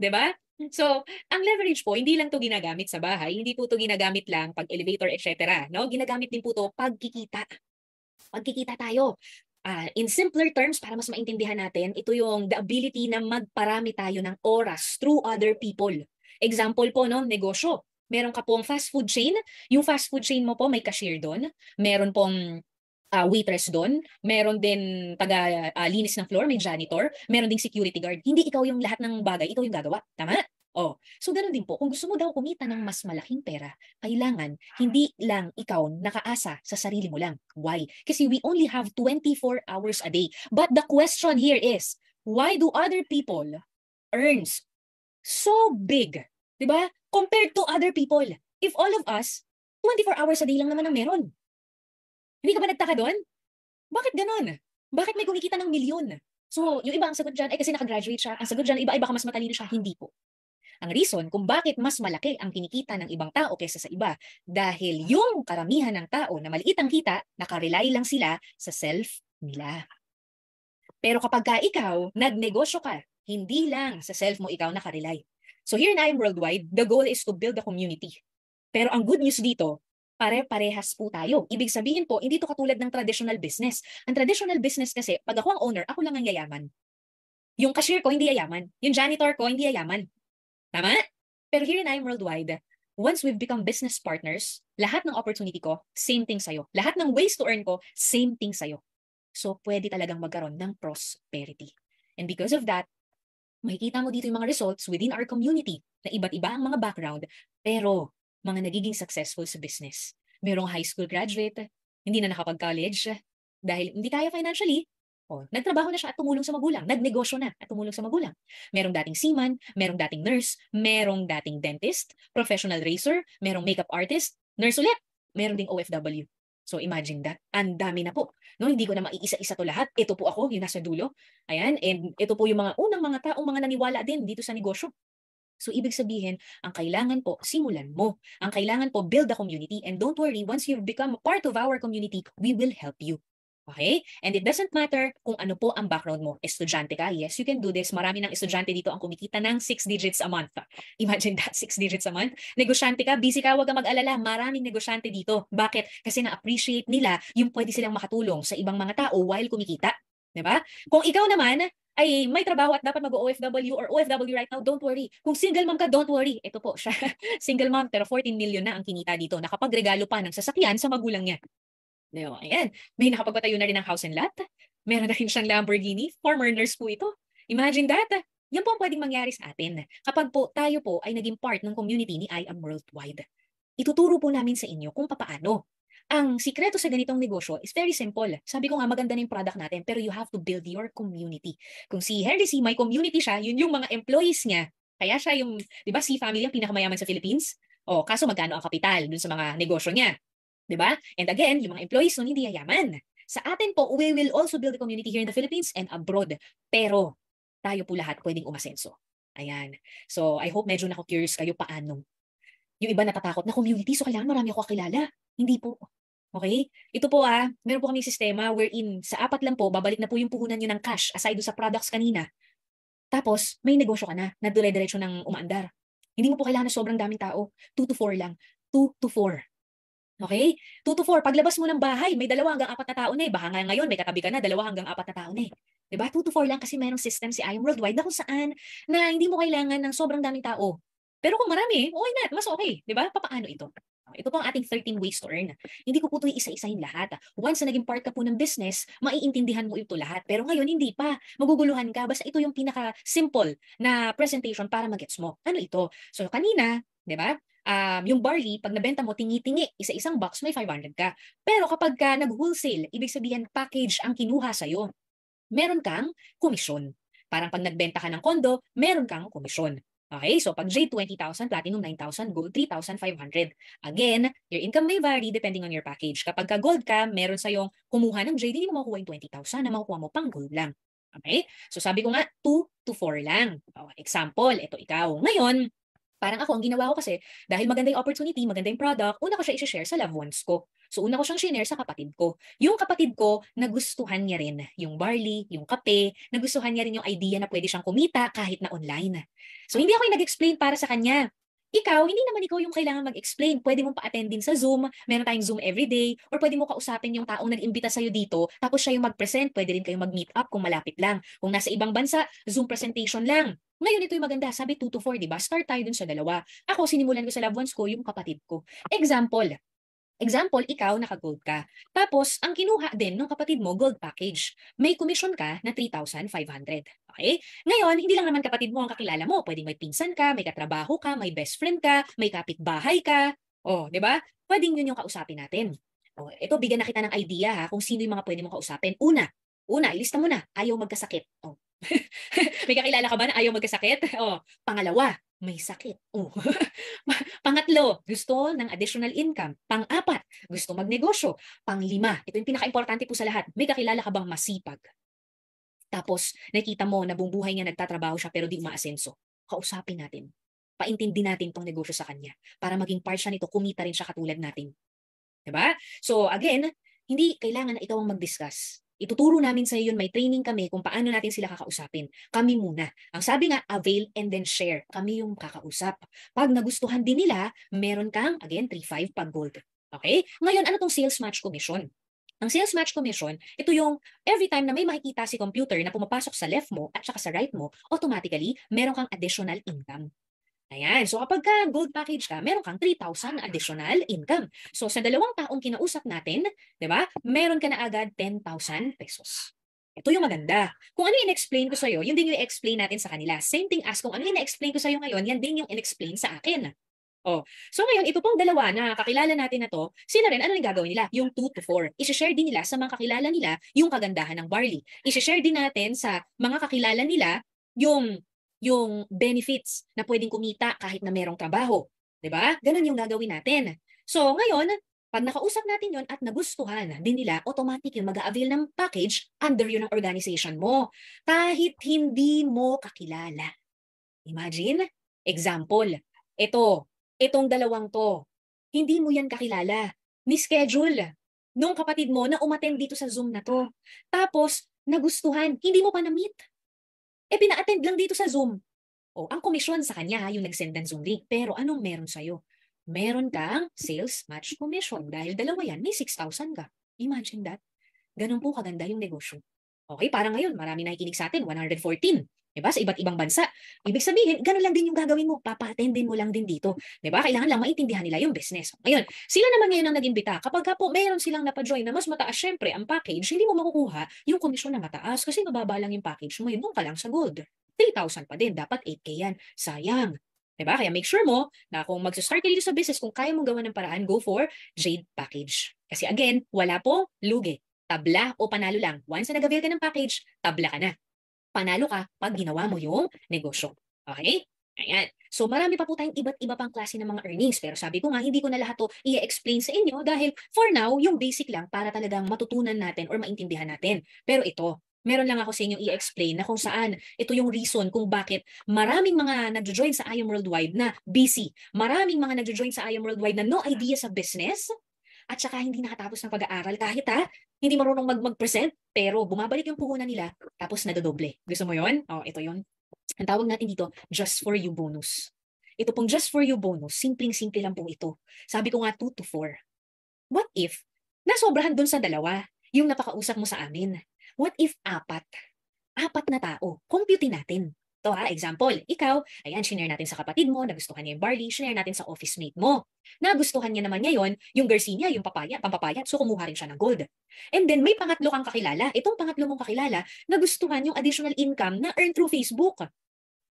Diba? So, ang leverage po, hindi lang to ginagamit sa bahay, hindi po to ginagamit lang pag elevator, etc. No? Ginagamit din po to pagkikita. Pagkikita tayo. In simpler terms, para mas maintindihan natin, ito yung the ability na magparami tayo ng oras through other people. Example po, no, negosyo. Meron ka pong fast food chain. Yung fast food chain mo po, may cashier doon. Meron pong waitress doon, meron din taga-linis ng floor, may janitor, meron ding security guard. Hindi ikaw yung lahat ng bagay, ikaw yung gagawa. Tama? So ganun din po, kung gusto mo daw kumita ng mas malaking pera, kailangan hindi lang ikaw nakaasa sa sarili mo lang. Why? Kasi we only have 24 hours a day. But the question here is, why do other people earns so big? Diba? Compared to other people. If all of us, 24 hours a day lang naman ang meron. Hindi ka ba nagtaka doon? Bakit ganon? Bakit may kumikita ng milyon? So, yung iba ang sagot dyan, kasi nakagraduate siya. Ang sagot dyan, iba baka mas matalino siya. Hindi po. Ang reason kung bakit mas malaki ang kinikita ng ibang tao kaysa sa iba, dahil yung karamihan ng tao na maliit ang kita, nakarely lang sila sa self nila. Pero kapag ka ikaw, nagnegosyo ka, hindi lang sa self mo ikaw nakarely. So here in I Am Worldwide, the goal is to build a community. Pero ang good news dito, pare-parehas po tayo. Ibig sabihin po, hindi to katulad ng traditional business. Ang traditional business kasi, pag ako ang owner, ako lang ang yayaman. Yung cashier ko, hindi yayaman. Yung janitor ko, hindi yayaman. Tama? Pero here in I Am Worldwide, once we've become business partners, lahat ng opportunity ko, same thing sa'yo. Lahat ng ways to earn ko, same thing sa'yo. So, pwede talagang magkaroon ng prosperity. And because of that, makikita mo dito yung mga results within our community na iba't iba ang mga background, pero mga nagiging successful sa business. Merong high school graduate, hindi na nakapag-college dahil hindi kaya financially, nagtrabaho na siya at tumulong sa magulang, nagnegosyo na at tumulong sa magulang. Merong dating seaman, merong dating nurse, merong dating dentist, professional racer, merong makeup artist, nurse ulit, meron ding OFW. So imagine that. Ang dami na po. No, hindi ko na maiisa-isa to lahat. Ito po ako, yung nasa dulo. Ayan, and ito po yung mga unang mga taong mga naniwala din dito sa negosyo. So ibig sabihin, ang kailangan po, simulan mo. Ang kailangan po, build a community. And don't worry, once you've become a part of our community, we will help you. Okay? And it doesn't matter kung ano po ang background mo. Estudyante ka, yes, you can do this. Marami ng estudyante dito ang kumikita ng 6 digits a month. Imagine that, 6 digits a month. Negosyante ka, busy ka, huwag kang mag-alala. Maraming negosyante dito. Bakit? Kasi na-appreciate nila yung pwede silang makatulong sa ibang mga tao while kumikita. Diba? Kung ikaw naman ay may trabaho at dapat mag-OFW or OFW right now, don't worry. Kung single mom ka, don't worry. Ito po siya. Single mom, pero 14 million na ang kinita dito. Nakapagregalo pa ng sasakyan sa magulang niya. Diba? Ayan. May nakapagpatayo na rin ng house and lot. Meron na rin siyang Lamborghini. Former nurse po ito. Imagine that. Yan po ang pwedeng mangyari sa atin. Kapag po tayo po ay naging part ng community ni I Am Worldwide. Ituturo po namin sa inyo kung papaano. Ang sikreto sa ganitong negosyo is very simple. Sabi ko nga maganda na yung product natin, pero you have to build your community. Kung si Harry C, may community siya, yun yung mga employees niya. Kaya siya yung, di ba, C family ang pinakamayaman sa Philippines? O, kaso magkano ang kapital dun sa mga negosyo niya? Di ba? And again, yung mga employees nun hindi yayaman. Sa atin po, we will also build a community here in the Philippines and abroad. Pero, tayo po lahat pwedeng umasenso. Ayan. So, I hope medyo nako-curious kayo paano. Yung iba natatakot na community, so kailangan marami ako kakilala. Hindi po. Okay? Ito po meron po kaming sistema wherein sa 4 lang po, babalik na po yung puhunan nyo ng cash aside do sa products kanina. Tapos, may negosyo ka na dire-diretso ng umaandar. Hindi mo po kailangan na sobrang daming tao. 2 to 4 lang. 2 to 4. Okay? 2 to 4. Paglabas mo ng bahay, may 2 hanggang 4 na tao na eh. Baka nga ngayon, may katabi ka na, 2 hanggang 4 na tao na eh. Diba? 2 to 4 lang kasi mayroong system si I Am Worldwide na kung saan na hindi mo kailangan ng sobrang daming tao. Pero kung marami, okay na, mas okay. Diba? Papaano ito? Ito po ang ating 13 ways to earn. Hindi ko po ito isa-isahin lahat. Once na naging part ka po ng business, maiintindihan mo ito lahat. Pero ngayon, hindi pa. Maguguluhan ka. Basta ito yung pinaka-simple na presentation para magets mo. Ano ito? So, kanina, di ba? Yung barley, pag nabenta mo, tingi-tingi, isa-isang box, may 500 ka. Pero kapag ka nag-wholesale, ibig sabihin package ang kinuha sa'yo, meron kang komisyon. Parang pag nagbenta ka ng kondo, meron kang komisyon. Okay, so pag J, 20,000, Platinum 9,000, Gold 3,500. Again, your income may vary depending on your package. Kapag ka Gold ka, meron sa'yong kumuha ng J, hindi mo makukuha yung 20,000 na makukuha mo pang Gold lang. Okay, so sabi ko nga, 2 to 4 lang. Example, ito ikaw. Ngayon, parang ako, ang ginawa ko kasi, dahil maganda yung opportunity, maganda yung product, una ko siya i-share sa loved ones ko. So una ko siyang share sa kapatid ko. Yung kapatid ko, nagustuhan niya rin yung barley, yung kape, nagustuhan niya rin yung idea na pwede siyang kumita kahit na online. So hindi ako yung nag-explain para sa kanya. Ikaw, hindi naman ikaw yung kailangan mag-explain. Pwede mong pa-attend din sa Zoom, meron tayong Zoom everyday, or pwede mo kausapin yung taong nag-imbita sa'yo dito, tapos siya yung mag-present, pwede rin kayong mag-meet up kung malapit lang. Kung nasa ibang bansa, Zoom presentation lang. Ngayon ito yung maganda, sabi 2 to 4, di ba? Start tayo dun sa 2. Ako, sinimulan ko sa loved ones ko, yung kapatid ko. Example, ikaw naka-gold ka. Tapos, ang kinuha din ng kapatid mo, gold package. May commission ka na 3,500. Okay? Ngayon, hindi lang naman kapatid mo ang kakilala mo. Pwedeng may pinsan ka, may katrabaho ka, may best friend ka, may kapitbahay ka. O, di ba? Pwedeng yun yung kausapin natin. O, ito, bigyan na kita ng idea ha, kung sino yung mga pwede mong kausapin. Una, ilista mo na, ayaw magkasakit. O. May kakilala ka ba na ayaw magkasakit? O, pangalawa, may sakit. Oh. Pangatlo, gusto ng additional income. Pang-4, gusto magnegosyo. Pang-5, ito yung pinaka-importante po sa lahat, may kakilala ka bang masipag? Tapos, nakita mo na buong buhay niya nagtatrabaho siya pero di umaasenso. Kausapin natin. Paintindi natin tong negosyo sa kanya para maging part siya nito, kumita rin siya katulad natin. Diba? So again, hindi kailangan na ikaw ang mag-discuss. Ituturo namin sa iyo yun, may training kami kung paano natin sila kakausapin. Kami muna. Ang sabi nga, avail and then share. Kami yung kakausap. Pag nagustuhan din nila, meron kang, again, 3,500 pag gold. Okay? Ngayon, ano tong sales match commission? Ang sales match commission, ito yung every time na may makikita si computer na pumapasok sa left mo at saka sa right mo, automatically, meron kang additional income. Ayan. So kapag ka gold package ka, meron kang 3,000 additional income. So sa 2 taong kinausap natin, di ba, meron ka na agad 10,000 pesos. Ito yung maganda. Kung ano yung in-explain ko sa'yo, yun din yung i-explain natin sa kanila. Same thing as kung ano yung in-explain ko sa'yo ngayon, yan din yung in-explain sa akin. Oh. So ngayon, ito pong 2 na kakilala natin na to, sila rin, ano yung gagawin nila? Yung 2 to 4. I-share din nila sa mga kakilala nila yung kagandahan ng barley. I-share din natin sa mga kakilala nila yung benefits na pwedeng kumita kahit na merong trabaho. 'Di ba? Ganun yung gagawin natin. So, ngayon, Pag nakausap natin yon at nagustuhan din nila, automatic yun mag-a-avail ng package under yun ang organization mo. Kahit hindi mo kakilala. Imagine, example, itong dalawang to, hindi mo yan kakilala. Ni-schedule nung kapatid mo na umattend dito sa Zoom na to. Tapos, nagustuhan, hindi mo pa na-meet. Pina-attend lang dito sa Zoom. Ang komisyon sa kanya, yung nag-send ng Zoom link. Pero anong meron sa'yo? Meron kang sales match commission. Dahil dalawa yan, may 6,000 ka. Imagine that. Ganun po kaganda yung negosyo. Okay, parang ngayon, marami nakikinig sa atin, 114. Diba? Sa iba't ibang bansa. Ibig sabihin, ganun lang din yung gagawin mo. Papa-attendin mo lang din dito. Diba? Kailangan lang maintindihan nila yung business. Ngayon, sila naman ngayon ang nag-imbita. Kapag ka po mayroon silang napajoin na mas mataas, syempre, ang package, hindi mo makukuha yung komisyon na mataas kasi mababa lang yung package mo. Doon ka lang sa gold. 3,000 pa din. Dapat 8K yan. Sayang. Diba? Kaya make sure mo na kung mag-start ka dito sa business, kung kaya mong gawa ng paraan, go for Jade Package. Kasi again, wala pong lugi. Tabla o panalo lang. Once na nag-avail ka ng package, tabla ka na. Panalo ka pag ginawa mo yung negosyo. Okay? Ayan. So marami pa po tayong iba't iba pang klase ng mga earnings. Pero sabi ko nga, hindi ko na lahat to i-explain sa inyo dahil for now, yung basic lang para talagang matutunan natin or maintindihan natin. Pero ito, meron lang ako sa inyo i-explain na kung saan ito yung reason kung bakit maraming mga nagjo-join sa IAM Worldwide na busy. Maraming mga nagjo-join sa IAM Worldwide na no idea sa business at saka hindi nakatapos ng pag-aaral kahit hindi marunong mag-present pero bumabalik yung puhunan nila tapos nadodoble. Gusto mo yon? Ito yon. Ang tawag natin dito, just for you bonus. Ito pong just for you bonus, simpleng-simple lang po ito. Sabi ko nga 2 to 4. What if nasobrahan dun sa dalawa yung napakausap mo sa amin? What if 4? 4 na tao. Compute natin. Ito example, ikaw, ayan, shinare natin sa kapatid mo, nagustuhan niya yung barley, shinare natin sa office mate mo. Nagustuhan niya naman ngayon, yung Garcinia, yung pampapaya, so kumuha rin siya ng gold. And then may pangatlo kang kakilala. Itong pangatlo mong kakilala, nagustuhan yung additional income na earn through Facebook.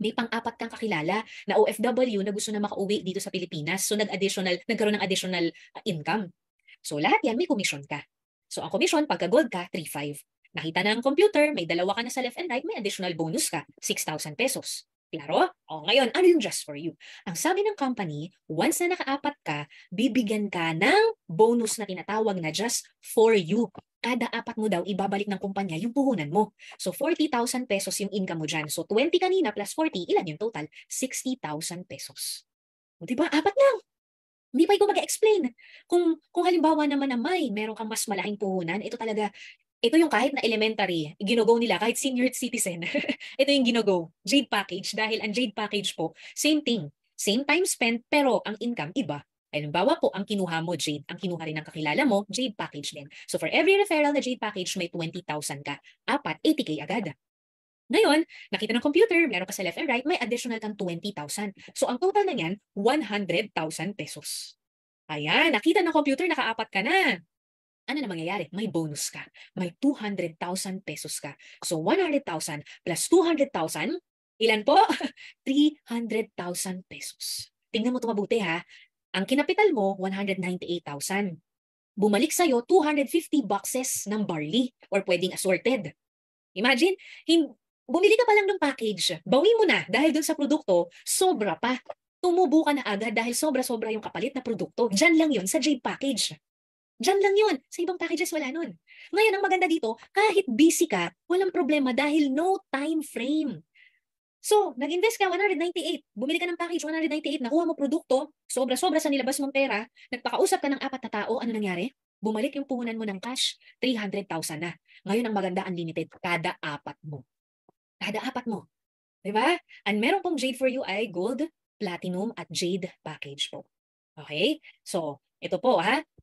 May pang-apat kang kakilala na OFW na gusto na makauwi dito sa Pilipinas. So nagkaroon ng additional income. So lahat yan, may commission ka. So ang commission, pagka gold ka, 3,500. Nakita na ang computer, may dalawa ka na sa left and right, may additional bonus ka, 6,000 pesos. Klaro? Ngayon, ano yung just for you? Ang sabi ng company, once na nakaapat ka, bibigyan ka ng bonus na tinatawag na just for you. Kada 4 mo daw, ibabalik ng kumpanya yung puhunan mo. So, 40,000 pesos yung income mo dyan. So, 20 kanina plus 40, ilan yung total? 60,000 pesos. Diba? 4 lang. Hindi pa ikaw mag-explain. Kung halimbawa naman na meron kang mas malaking puhunan, ito yung kahit na elementary, gino-go nila, kahit senior citizen. Ito yung gino-go, Jade Package. Dahil ang Jade Package po, same thing. Same time spent, pero ang income iba. Halimbawa po, ang kinuha mo, Jade. Ang kinuha rin ng kakilala mo, Jade Package din. So for every referral na Jade Package, may 20,000 ka. 4, 80K agad. Ngayon, nakita ng computer, meron ka sa left and right, may additional kang 20,000. So ang total na yan, 100,000 pesos. Ayan, nakita ng computer, naka-4 ka na. Ano na mangyayari? May bonus ka. May 200,000 pesos ka. So 100,000 plus 200,000, ilan po? 300,000 pesos. Tingnan mo ito mabuti ha. Ang kinapital mo, 198,000. Bumalik sa'yo, 250 boxes ng barley or pwedeng assorted. Imagine, bumili ka pa lang ng package, bawi mo na dahil dun sa produkto, sobra pa. Tumubo ka na agad dahil sobra-sobra yung kapalit na produkto. Diyan lang yun sa Jade Package. Diyan lang yun. Sa ibang packages, wala nun. Ngayon, ang maganda dito, kahit busy ka, walang problema dahil no time frame. So, nag-invest ka, 198. Bumili ka ng package, 198. Nakuha mo produkto, sobra-sobra sa nilabas mong pera, nagpakausap ka ng 4 na tao, ano nangyari? Bumalik yung puhunan mo ng cash, 300,000 na. Ngayon, ang maganda, unlimited, kada 4 mo. Kada 4 mo. Diba? And meron pong Jade for you ay Gold, Platinum, at Jade Package po. Okay? So, ito po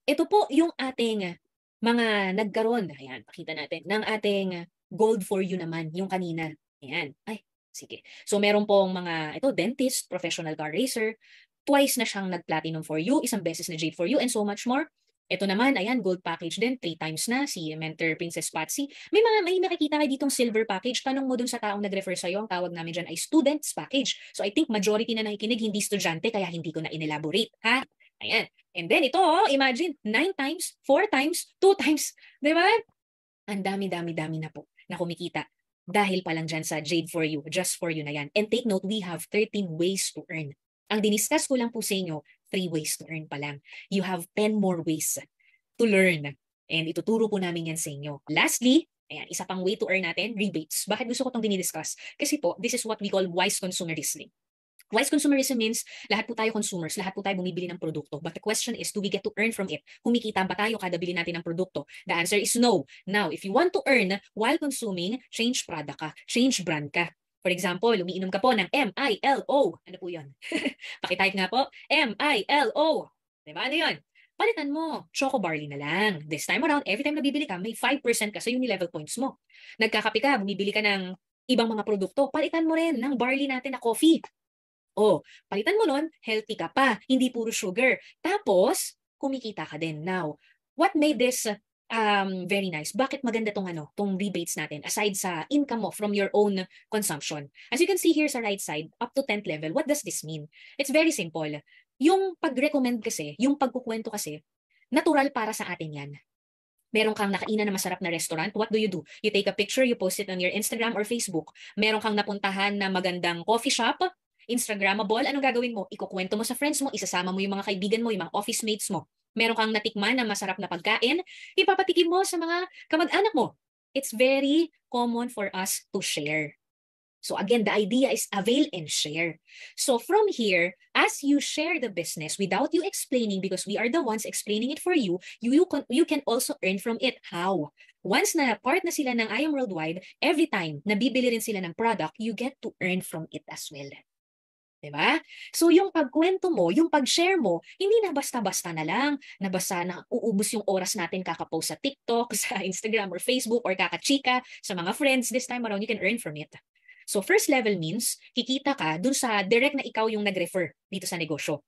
Ito po yung ating mga nagkaroon. Ayan, pakita natin. Ng ating gold for you naman, yung kanina. Ayan. Ay, sige. So, meron pong mga, dentist, professional car racer. Twice na siyang nag-platinum for you. Isang beses na Jade for you, and so much more. Ito naman, ayan, gold package din. 3 times na, si Mentor Princess Patsy. May makikita kayo ditong silver package. Tanong mo dun sa taong nag-refer sa'yo. Ang tawag namin dyan ay students package. So, I think majority na nakikinig, hindi estudyante, kaya hindi ko na inelaborate, ha? Ayan. And then ito, imagine, 9 times, 4 times, 2 times. Diba? Ang dami na po na kumikita. Dahil pa lang dyan sa Jade for you, just for you na yan. And take note, we have 13 ways to earn. Ang diniscuss ko lang po sa inyo, 3 ways to earn pa lang. You have 10 more ways to learn. And ituturo po namin yan sa inyo. Lastly, ayan, isa pang way to earn natin, rebates. Bakit gusto ko itong dinidiscuss? Kasi po, this is what we call wise consumerism. Wise consumerism means lahat po tayo consumers, lahat po tayo bumibili ng produkto. But the question is, do we get to earn from it? Kumikita ba tayo kada bili natin ng produkto? The answer is no. Now, if you want to earn while consuming, change product ka, change brand ka. For example, umiinom ka po ng MILO. Ano po yun? Pakitype nga po, MILO. Diba? Ano yun? Palitan mo, Choco Barley na lang. This time around, every time na bibili ka, may 5% ka sa Unilevel points mo. Nagkakape ka, bumibili ka ng ibang mga produkto, palitan mo rin ng barley natin na coffee. Oh, palitan mo nun, healthy ka pa, hindi puro sugar. Tapos, kumikita ka din. Now, what made this very nice? Bakit maganda tong rebates natin aside sa income mo from your own consumption? As you can see here sa right side, up to 10th level, what does this mean? It's very simple. Yung pag-recommend kasi, yung pagkukwento kasi, natural para sa atin yan. Meron kang nakainan na masarap na restaurant, what do? You take a picture, you post it on your Instagram or Facebook. Meron kang napuntahan na magandang coffee shop, Instagrammable, anong gagawin mo? Ikukwento mo sa friends mo, isasama mo yung mga kaibigan mo, yung mga office mates mo. Meron kang natikman na masarap na pagkain, ipapatikim mo sa mga kamag-anak mo. It's very common for us to share. So again, the idea is avail and share. So from here, as you share the business without you explaining, because we are the ones explaining it for you, you can also earn from it. How? Once na part na sila ng I Am Worldwide, every time na bibili rin sila ng product, you get to earn from it as well. Diba? So yung pagkwento mo, yung pag-share mo, hindi na basta-basta na lang, na basta na uubos yung oras natin kakapost sa TikTok, sa Instagram or Facebook, or kakachika sa mga friends. This time around, you can earn from it. So first level means, kikita ka dun sa direct na ikaw yung nag-refer dito sa negosyo.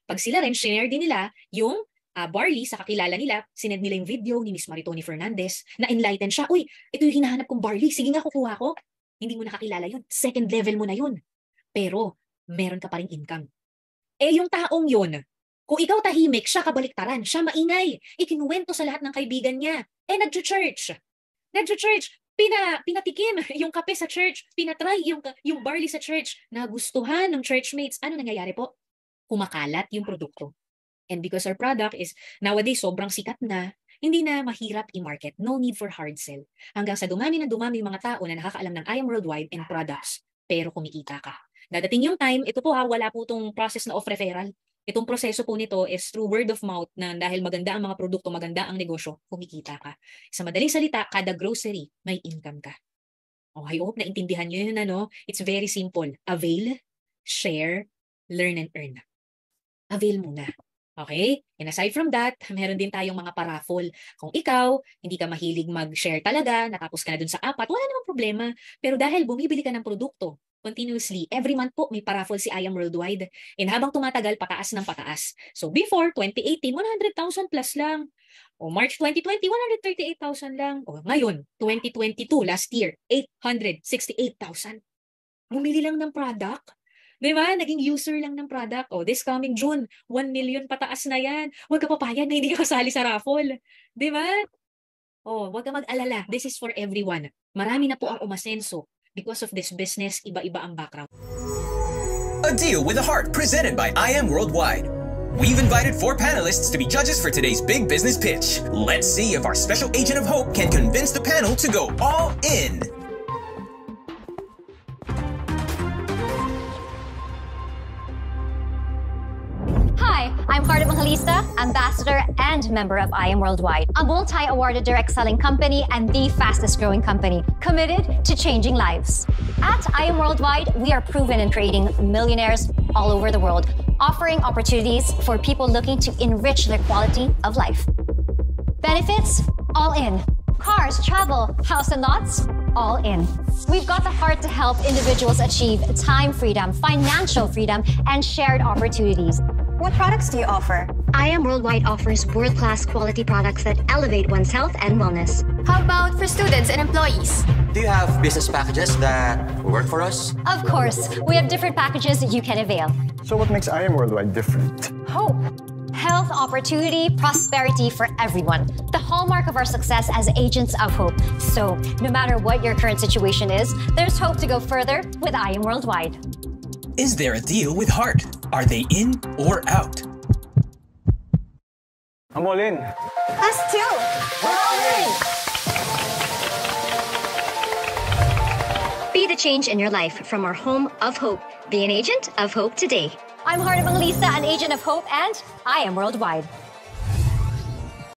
Pag sila rin, share din nila yung barley sa kakilala nila, sinend nila yung video ni Miss Maritoni Fernandez, na enlighten siya, uy, ito yung hinahanap kong barley, sige nga kukuha ko. Hindi mo nakakilala yun, second level mo na yun. Pero, meron ka pa rin income. Eh yung taong yun, kung ikaw tahimik, siya kabaliktaran, siya maingay, ikinuwento sa lahat ng kaibigan niya, eh nagjo-church, pinatikim yung kape sa church, pinatry yung barley sa church, nagustuhan ng churchmates, ano nangyayari po? Kumakalat yung produkto. And because our product is nowadays sobrang sikat na, hindi na mahirap i-market, no need for hard sell. Hanggang sa dumami yung mga tao na nakakaalam ng I Am Worldwide and products, pero kumikita ka. Dadating yung time, ito po wala po itong process na off referral. Itong proseso po nito is through word of mouth na dahil maganda ang mga produkto, maganda ang negosyo, kumikita ka. Sa madaling salita, kada grocery, may income ka. Oh, I hope naintindihan nyo yun, It's very simple. Avail, share, learn and earn. Avail muna. Okay? And aside from that, meron din tayong mga paraffol. Kung ikaw, hindi ka mahilig mag-share talaga, natapos ka na dun sa 4, wala namang problema. Pero dahil bumibili ka ng produkto, continuously, every month po may paraffol si I Am Worldwide. And habang tumatagal, pataas ng pataas. So before, 2018, 100,000 plus lang. O March 2020, 138,000 lang. O ngayon, 2022, last year, 868,000. Bumili lang ng product. Diba? Naging user lang ng product. O this coming June, 1 million pataas na yan. Huwag ka papayag na hindi ka kasali sa raffle. Diba? O, huwag ka mag-alala. This is for everyone. Marami na po ang umasenso. Because of this business, iba-iba ang background. A Deal with a Heart presented by I Am Worldwide. We've invited 4 panelists to be judges for today's big business pitch. Let's see if our special agent of hope can convince the panel to go all in. Hi, I'm Carla Evangelista, ambassador and member of I Am Worldwide, a multi-awarded direct selling company and the fastest growing company committed to changing lives. At I Am Worldwide, we are proven in creating millionaires all over the world, offering opportunities for people looking to enrich their quality of life. Benefits? All in. Cars, travel, house and lots? All in. We've got the heart to help individuals achieve time freedom, financial freedom, and shared opportunities. What products do you offer? I Am Worldwide offers world-class quality products that elevate one's health and wellness. How about for students and employees? Do you have business packages that work for us? Of course, we have different packages you can avail. So what makes I Am Worldwide different? Hope. Health, opportunity, prosperity for everyone. The hallmark of our success as agents of hope. So, no matter what your current situation is, there's hope to go further with I Am Worldwide. Is there a deal with heart? Are they in or out? I'm all in. Us too! We're all in! Be the change in your life from our home of hope. Be an agent of hope today. I'm Heart Evangelista, an agent of hope, and I am worldwide.